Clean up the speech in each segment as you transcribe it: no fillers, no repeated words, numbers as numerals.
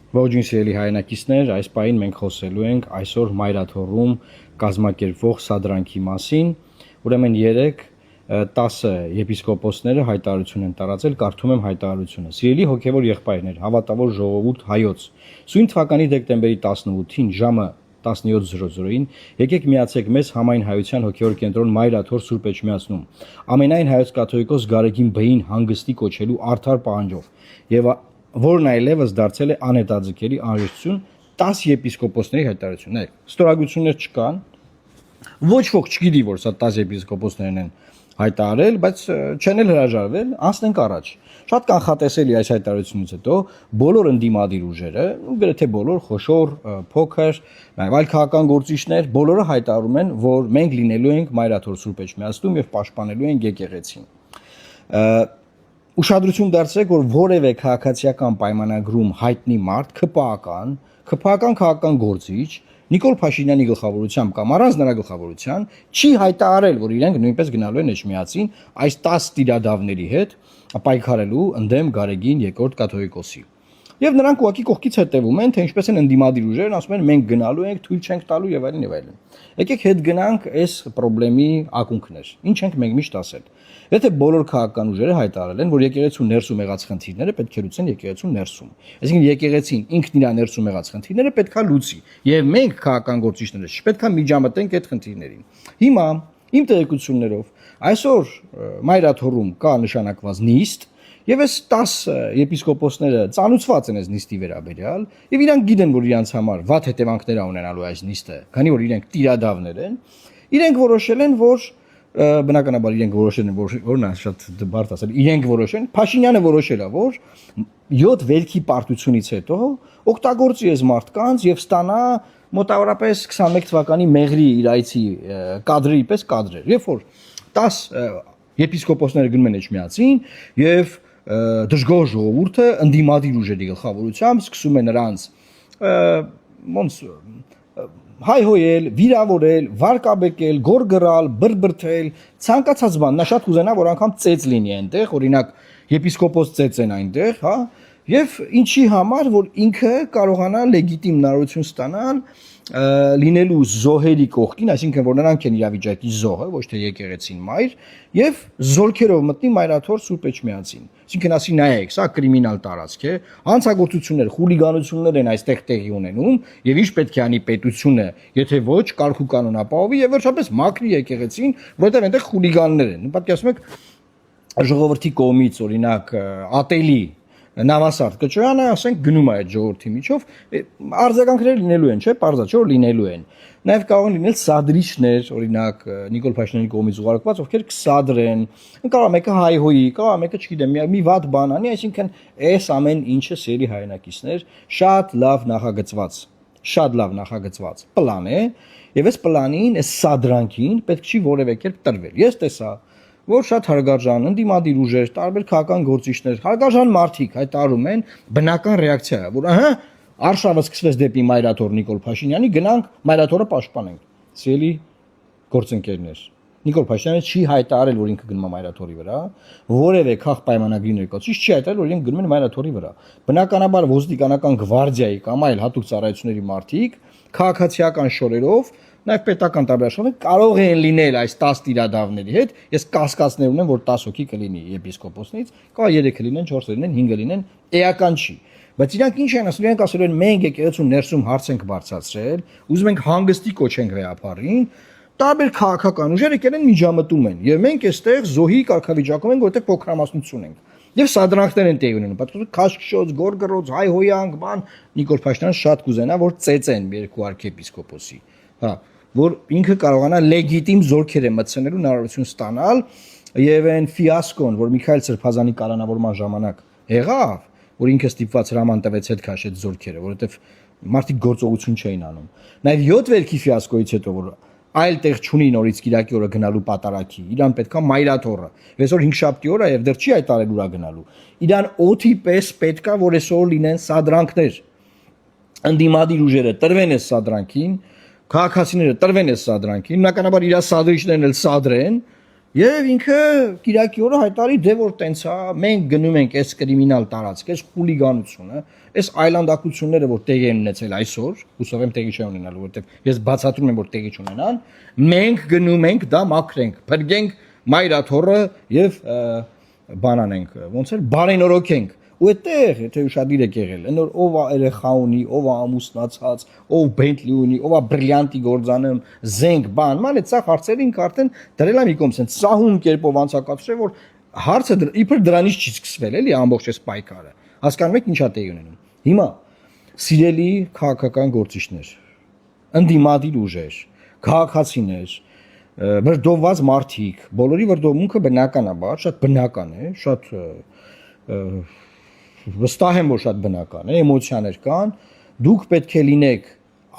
Ողջույն սիրելի հայրենակիցներ, այս պահին մենք խոսելու ենք այսօր Մայրաթոռում կազմակերպվող սադրանքի մասին։ Ուրեմն 10 եպիսկոպոսները հայտարարություն են տարածել, կարդում եմ հայտարարությունը։ Սիրելի հոգևոր եղբայրներ, հավատավոր ժողովուրդ հայոց, սույն թվականի դեկտեմբերի 18-ին ժամը 17:00-ին եկեք միացեք մեզ համայն հայության հոգևոր կենտրոն Մայրաթոռ Սուրբ Էջմիածնում ամենայն հայոց կաթողիկոս Գարեգին Բեին հանգստի կոչելու արդար պահանջով եւ որն այլևս դարձել է անհետաձգելի անհրաժեշտություն 10 եպիսկոպոսների հայտարարություններ։ Ստորագրություններ չկան, ոչ ոք չգիտի, որ սա 10 եպիսկոպոսներն են հայտարարել, բայց չեն էլ հրաժարվել, անցնենք առաջ։ Շատ կանխատեսելի այս հայտարարությունից հետո բոլոր ընդդիմադիր ուժերը, գրեթե բոլոր խոշոր, փոքր, նաև այլ քաղաքական գործիչներ, բոլորը հայտարարում են, որ մենք լինելու ենք Մայրաթոռ Սուրբ Էջմիածնում եւ պաշտպանելու ենք եկեղեցին։ Ուշադրություն դարձրեք, որ որևէ քաղաքացիական պայմանագրում հայտնի մարդ, քպական քաղաքական գործիչ Նիկոլ Փաշինյանի գլխավորությամբ կամ առանց նրա գլխավորության չի հայտարարել, որ իրենք նույնպես գնալու են Էջմիածին այս 10 տիրադավների հետ պայքարելու ընդդեմ Գարեգին երկրորդ կաթողիկոսի։ Եվ նրանք ուղղակի կողքից հետևում են, թե ինչպես են ընդդիմադիր ուժերն ասում են մենք գնալու ենք, թույլ չենք տալու եւ այլն եւ այլն։ Եկեք հետ գնանք այս խնդրի ակունքներ։ Ինչ ենք մենք միշտ ասել։ Եթե բոլոր քաղաքական ուժերը հայտարարել են, որ եկեղեցու ներսում եղած խնդիրները պետք է լուծեն եկեղեցու ներսում։ Այսինքն եկեղեցին ինքն իր ներսում եղած խնդիրները պետք է լուծի։ Եվ մենք քաղաքական գործիչները չպետք է միջամտենք այդ խնդիրներին։ Հիմա իմ տեղեկություններով այսօր Մայրաթոռում կա նշանակված նիստ եւ այս 10 եպիսկոպոսները ծանուցված են այս նիստի վերաբերյալ եւ իրանք գիտեն, որ իրանց համար վատ հետևանքներ ունենալու այս նիստը, քանի որ իրենք տիրադավներ են, իրենք որոշել են, որ բնականաբար իրենք որոշել են, որն է շատ բարդ ասել, իրենք որոշեն, Փաշինյանը որոշել է, որ 7 վերքի պարտությունից հետո օգտագործի այս մարդկանց եւ ստանա մոտավորապես 21 թվականի մեղրի իր այցի կադրի պես կադրեր, երբ որ 10 եպիսկոպոսները գնում են Էջմիածին եւ դժգոհ ժողովուրդը ընդդիմադիր ուժերի գլխավորությամբ սկսում է նրանց ոնց հայհոյել, վիրավորել, վարկաբեկել, գորգռալ, բրբրթել, ցանկացած բան, նա շատ կուզենա, որ անգամ ծեծ լինի այնտեղ, օրինակ եպիսկոպոս ծեծ են այնտեղ, հա, եւ ինչի համար, որ ինքը կարողանա լեգիտիմ հնարավորություն ստանալ լինելու զոհերի կողքին, այսինքն որ նրանք են իրավիճակի զոհը, ոչ թե եկեղեցին մայր, եւ զորքերով մտնի Մայրաթոռ Սուրբ Էջմիածին։ Այսինքն ասի նայեք, սա կրիմինալ տարածք է, հանցագործություններ, խուլիգանություններ են այստեղ տեղի ունենում, եւ ինչ պետք է անի պետությունը, եթե ոչ կարգ ու կանոն ապահովի եւ վերջապես մաքրի եկեղեցին, որովհետեւ այնտեղ խուլիգաններ են։ Պատկերացնում եք ժողովրդի կողմից օրինակ ատելի նավասարդ կճոյանը, ասենք, գնում է այդ ժողովրդի միջով, արձագանքներ լինելու են, չէ՞, պարզա չէ, որ լինելու են։ Նաև կարող են լինել սադրիչներ, օրինակ Նիկոլ Փաշինյանի կողմից ուղարկված, ովքեր կսադրեն, կարող մեկը հայհոյի, կարող մեկը, չգիտեմ, մի վատ բան անի, այսինքն այս ամեն ինչը սերի հայրենակիցներ շատ լավ նախագծված պլան է, եւ այս պլանին, այս սադրանքին պետք չի որևէ կերպ տրվել։ Ես տեսա որ շատ հարգարժան ընդդիմադիր ուժեր, տարբեր քաղաքական գործիչներ, հարգարժան մարդիկ հայտարարում են բնական ռեակցիա, որ ահա արշավը սկսվեց դեպի Մայրաթոռ Նիկոլ Փաշինյանի, գնանք Մայրաթոռը պաշտպանենք։ Սիրելի գործընկերներ, Նիկոլ Փաշինյանը չի հայտարարել, որ ինքը գնում է Մայրաթոռի վրա, որևէ քաղ պայմանագրի ներկայացուցիչ չի հայտարարել, որ իրենք գնում են Մայրաթոռի վրա։ Բնականաբար ոստիկանական գվարդիայի կամ այլ հատուկ ծառայությունների մարդիկ քաղաքացիական շորերով նաև պետական տարբերակներ կարող են լինել այս 10 տիրադավների հետ։ Ես կասկածներ ունեմ, որ 10 հոգի կլինի եպիսկոպոսներից, կարող 3 լինեն, 4 լինեն, 5 լինեն, էական չի։ Բայց իրանք ինչ են ասում, իրանք ասում են մենք եկեղեցու ներսում հարց ենք բարձրացրել, ուզում ենք հանգստի կոչենք վեհապարին, տարբեր քաղաքական ուժեր եկել են միջամտում են, եւ մենք այստեղ զոհի կարգավիճակում ենք, որտեղ փոքրամասնություն ենք։ Եվ սադրանքներ են տեղի ունենում, պատկերացրու քաշքշոց, գորգռոց, հայհոյանք, բան, Նիկոլ Փաշինյանը շատ կուզենա, որ ծեծեն երկու arczepiskopos-ի, հա, որ ինքը կարողանա լեգիտիմ զորքեր է մտցնելու հնարավորություն ստանալ եւ այն ֆիասկոն, որ Միքայել Սրբազանի կալանավորման ժամանակ եղավ, որ ինքը ստիպված հրաման տվեց հետ քաշեց զորքերը, որովհետեւ մարդիկ գործողություն չէին անում։ Նաեւ 7 վերքի ֆիասկոից հետո, որ այլ տեղ չունի նորից Կիրակի օրը գնալու պատարակի, իրան պետքա Մայրաթոռը։ Այսօր 5-շաբթի օր է եւ դեռ չի հայտարարել ուրա գնալու։ Իրան օթի պես պետքա, որ այսօր լինեն սադրանքներ։ Ընդդիմադիր ուժերը տրվեն այս սադրանքին, քաղաքացիները տրվեն այս սադրանքին, բնականաբար իր սադրիչներն էլ սադրեն, Եվ ինքը Կիրակի օրը հայտարարի դե որ տենց է, մենք գնում ենք այս կրիմինալ տարածք, այս խուլիգանությունը, այս այլանդակությունները, որ տեղի են ունեցել այսօր, հուսով եմ տեղի չեն ունենալու, որովհետև ես բացատրում եմ, որ տեղի չունենան, մենք գնում ենք դա մաքրենք, փրկենք մայրաթորը եւ բանանենք, ոնց էր, բարենորոգենք։ Ու այդտեղ, եթե ուշադիր եք եղել, այնոր ով է երեխա ունի, ով է ամուսնացած, ով Bentley ունի, ով է բրիլյանտի գործանում, զենք, բան, ման այդ սա հարցերին արդեն դրել եմ իկոմս են սահուն կերպով անցակացրել, որ հարցը իբր դրանից չի սկսվել, էլի ամբողջ այս պայքարը։ Հասկանում եք ինչա տեղի ունենում։ Հիմա սիրելի քաղաքական գործիչներ, ընդդիմադիր ուժեր, քաղաքացիներ, վրդովված մարդիկ, բոլորի վրդովմունքը բնականաբար շատ բնական է, շատ վստահ եմ, որ շատ բնական է, էմոցիաներ կան, դուք պետք է լինեք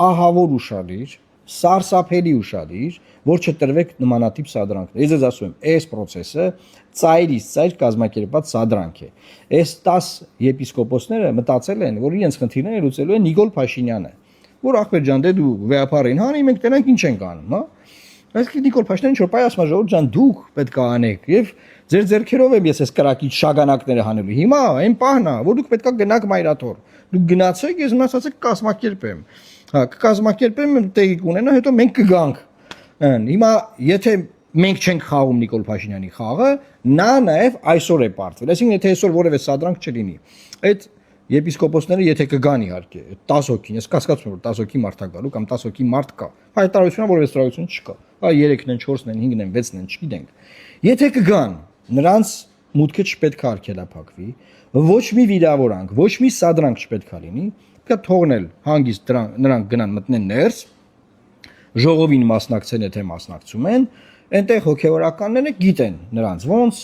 ահավոր ուշադիր, սարսափելի ուշադիր, որ չտրվեք նմանատիպ սադրանքներ։ Ես ձեզ ասում եմ, այս process-ը ծայրից ծայր կազմակերպված սադրանք է։ Այս 10 եպիսկոպոսները մտածել են, որ իրենց խնդիրները լուծելու է Նիկոլ Փաշինյանը, որ ախպեր ջան, դե դու վեապարին հանի, մենք տենանք ինչ ենք անում, հա։ Այսինքն Նիկոլ Փաշինյանը ինչ որ պայ ասում է, ժողովուրդ ջան, դուք պետք է անեք եւ ձեր ձեռքերով եմ ես այս կրակից շագանակները հանելու։ Հիմա այն պահն է, որ դուք պետք է գնաք մայրաթոր։ Դուք գնացեք, ես մնացածը կկազմակերպեմ։ Հա, կկազմակերպեմ, տեղի կունենա, հետո մենք կգանք։ Հիմա եթե մենք չենք խաղում Նիկոլ Փաշինյանի խաղը, նա նաև այսօր է պարտվել։ Այսինքն եթե այսօր որևէ սադրանք չլինի, այդ եպիսկոպոսները եթե կգան իհարկե 10 հոգին, ես կասկածում եմ որ 10 հոգի մարդ է գալու կամ 10 հոգի մարդ կա։ Հայտարարությունը որևէ ծրագրություն չկա։ Հա 3-ն են, 4-ն են, 5-ն են, 6-ն են, չգիտենք։ Եթե կգան, նրանց մուտքը չպետք է արգելափակվի, ոչ մի վիրավորանք, ոչ մի սադրանք չպետք է լինի, պետք է թողնել հանգիստ նրանք գնան մտնեն ներս, ժողովին մասնակցեն, եթե մասնակցում են, այնտեղ հոգևորականները գիտեն նրանց ոնց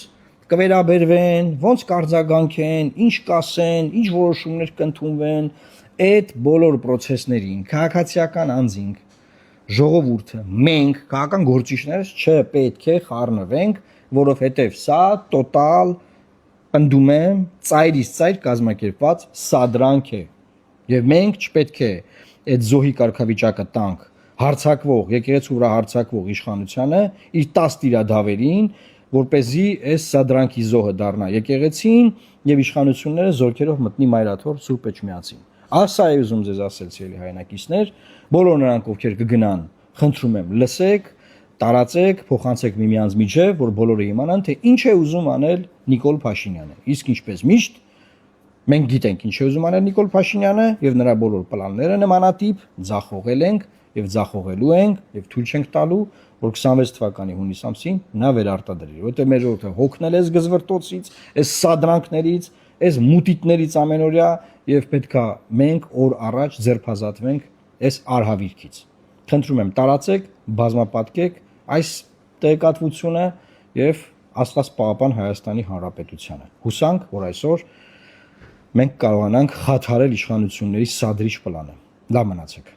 կվերաբերվեն, ոնց կարձագանքեն, ինչ կասեն, ինչ որոշումներ կընդունվեն, այդ բոլոր process-ներին քաղաքացիական անձինք, ժողովուրդը, մենք, քաղաքական գործիչներս չպետք է խառնվենք, որովհետև սա տոտալ ընդդում եմ ծայրից ծայր կազմակերպված սադրանք է։ Եվ մենք չպետք է այդ զոհի կարգավիճակը տանք հարցակվող, եկեղեցու վրա հարցակվող իշխանությանը իր 10 տիրադավերին, որպեսզի այս սադրանքի զոհը դառնա եկեղեցին եւ իշխանությունները զորքերով մտնի մայրաթոր Սուրբ Էջմիածին։ Ասա է ուզում ձեզ ասել ցելի հայրենակիցներ, բոլոր նրանք ովքեր կգնան, խնդրում եմ, լսեք, տարածեք, փոխանցեք միմյանց միջև, որ բոլորը իմանան, թե ինչ է ուզում անել Նիկոլ Փաշինյանը։ Իսկ ինչպես միշտ մենք գիտենք ինչ է ուզում անել Նիկոլ Փաշինյանը եւ նրա բոլոր պլանները նմանատիպ ձախողել ենք եւ ձախողելու ենք եւ թույլ չենք տալու, որ 26 թվականի հունիս ամսին նա վերարտադրի, որովհետեւ մեր ժողովուրդը հոգնել է զգզվրտոցից, այս սադրանքներից, այս մուտիտներից ամենօրյա եւ պետքա մենք օր առաջ ձերբազատվենք այս արհավիրքից։ Խնդրում եմ տարածեք, բազմապատկեք այս տեղեկատվությունը եւ Աստված պահապան Հայաստանի Հանրապետությանը։ Հուսանք, որ այսօր մենք կարողանանք խաթարել իշխանությունների սադրիչ պլանը։ Լավ մնացեք։